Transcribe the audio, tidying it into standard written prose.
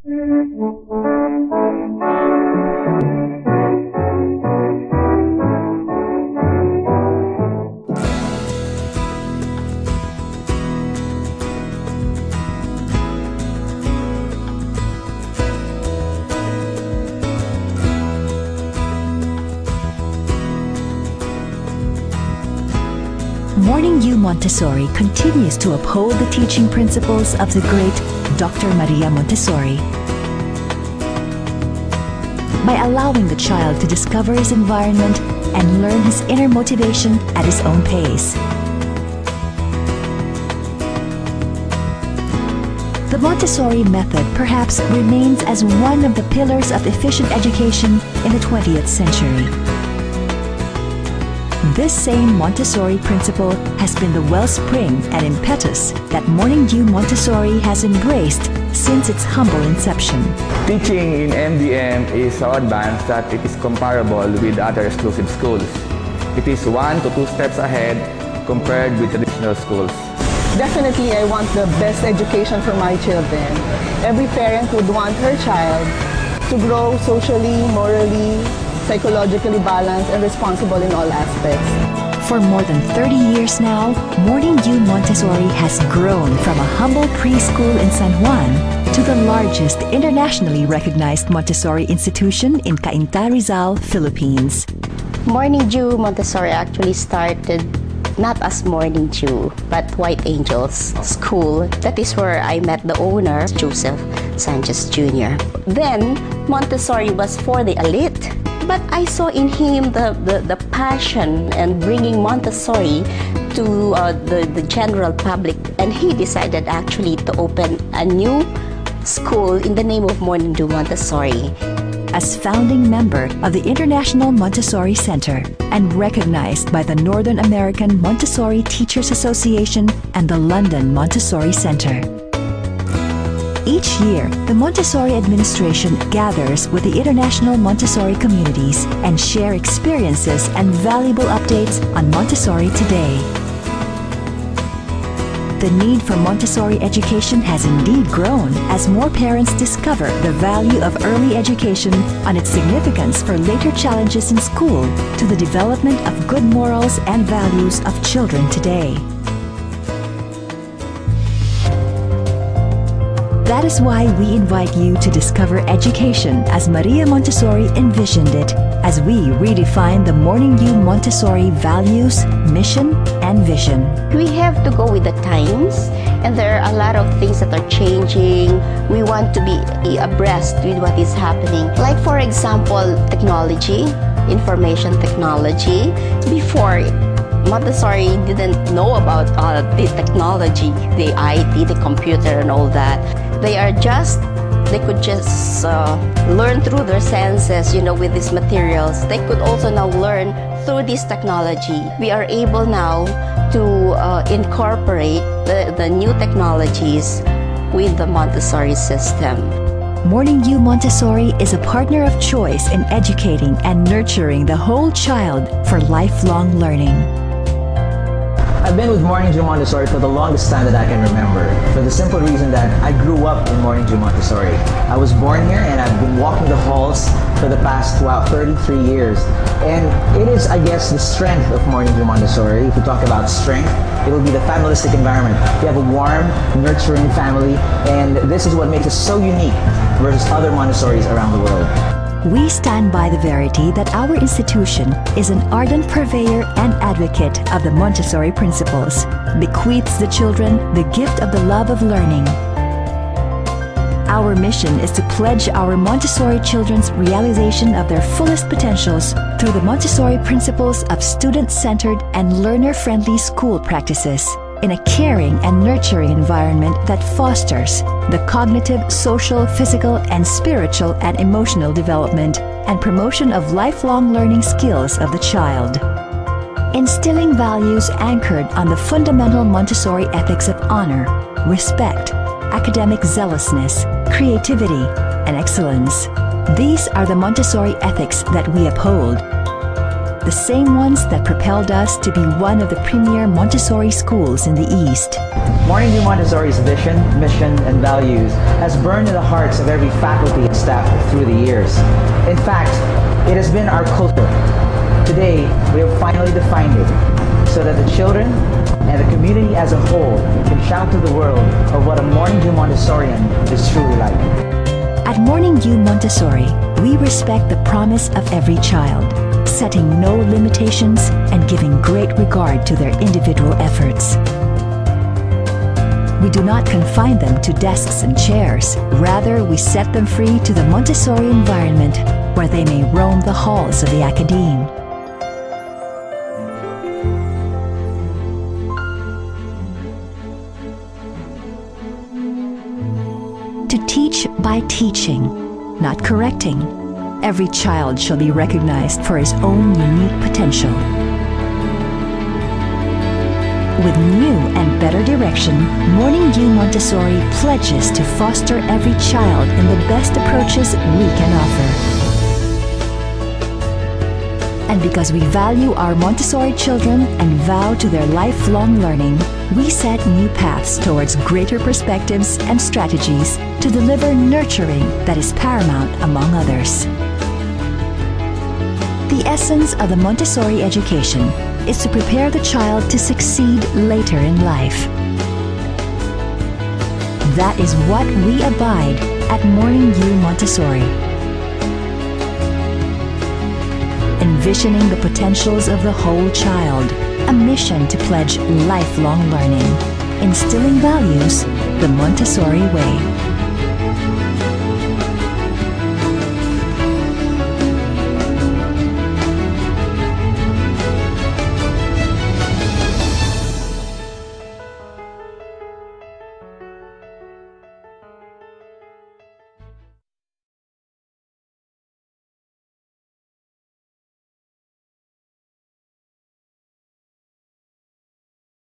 Morning Dew Montessori continues to uphold the teaching principles of the great Dr. Maria Montessori by allowing the child to discover his environment and learn his inner motivation at his own pace. The Montessori method perhaps remains as one of the pillars of efficient education in the 20th century. This same Montessori principle has been the wellspring and impetus that Morning Dew Montessori has embraced since its humble inception. Teaching in MDM is so advanced that it is comparable with other exclusive schools. It is 1 to 2 steps ahead compared with traditional schools. Definitely, I want the best education for my children. Every parent would want her child to grow socially, morally, psychologically balanced and responsible in all aspects. For more than 30 years now, Morning Dew Montessori has grown from a humble preschool in San Juan to the largest internationally recognized Montessori institution in Cainta, Rizal, Philippines. Morning Dew Montessori actually started not as Morning Dew, but White Angels School. That is where I met the owner, Joseph Sanchez Jr. Then, Montessori was for the elite. But I saw in him the passion and bringing Montessori to the general public, and he decided actually to open a new school in the name of Morning Dew Montessori. As founding member of the International Montessori Center and recognized by the Northern American Montessori Teachers Association and the London Montessori Center. Each year, the Montessori administration gathers with the international Montessori communities and share experiences and valuable updates on Montessori today. The need for Montessori education has indeed grown as more parents discover the value of early education on its significance for later challenges in school to the development of good morals and values of children today. That is why we invite you to discover education as Maria Montessori envisioned it, as we redefine the Morning Dew Montessori values, mission, and vision. We have to go with the times, and there are a lot of things that are changing. We want to be abreast with what is happening. Like, for example, technology, information technology. Before, Montessori didn't know about the technology, the IT, the computer, and all that. They could just learn through their senses, with these materials. They could also now learn through this technology. We are able now to incorporate the new technologies with the Montessori system. Morning Dew Montessori is a partner of choice in educating and nurturing the whole child for lifelong learning. I've been with Morning Dew Montessori for the longest time that I can remember, for the simple reason that I grew up in Morning Dew Montessori. I was born here and I've been walking the halls for the past 33 years. And it is, I guess, the strength of Morning Dew Montessori. If we talk about strength, it will be the familistic environment. We have a warm, nurturing family, and this is what makes us so unique versus other Montessoris around the world. We stand by the verity that our institution is an ardent purveyor and advocate of the Montessori principles, bequeaths the children the gift of the love of learning. Our mission is to pledge our Montessori children's realization of their fullest potentials through the Montessori principles of student-centered and learner-friendly school practices, in a caring and nurturing environment that fosters the cognitive, social, physical, and spiritual and emotional development and promotion of lifelong learning skills of the child. Instilling values anchored on the fundamental Montessori ethics of honor, respect, academic zealousness, creativity, and excellence. These are the Montessori ethics that we uphold. the same ones that propelled us to be one of the premier Montessori schools in the East. Morning Dew Montessori's vision, mission, and values has burned in the hearts of every faculty and staff through the years. In fact, it has been our culture. Today, we have finally defined it so that the children and the community as a whole can shout to the world of what a Morning Dew Montessorian is truly like. At Morning Dew Montessori, we respect the promise of every child, setting no limitations and giving great regard to their individual efforts. We do not confine them to desks and chairs. Rather, we set them free to the Montessori environment where they may roam the halls of the academe. To teach by teaching, not correcting. Every child shall be recognized for his own unique potential. With new and better direction, Morning Dew Montessori pledges to foster every child in the best approaches we can offer. And because we value our Montessori children and vow to their lifelong learning, we set new paths towards greater perspectives and strategies to deliver nurturing that is paramount among others. The essence of the Montessori education is to prepare the child to succeed later in life. That is what we abide at Morning Dew Montessori. Envisioning the potentials of the whole child, a mission to pledge lifelong learning, instilling values the Montessori way.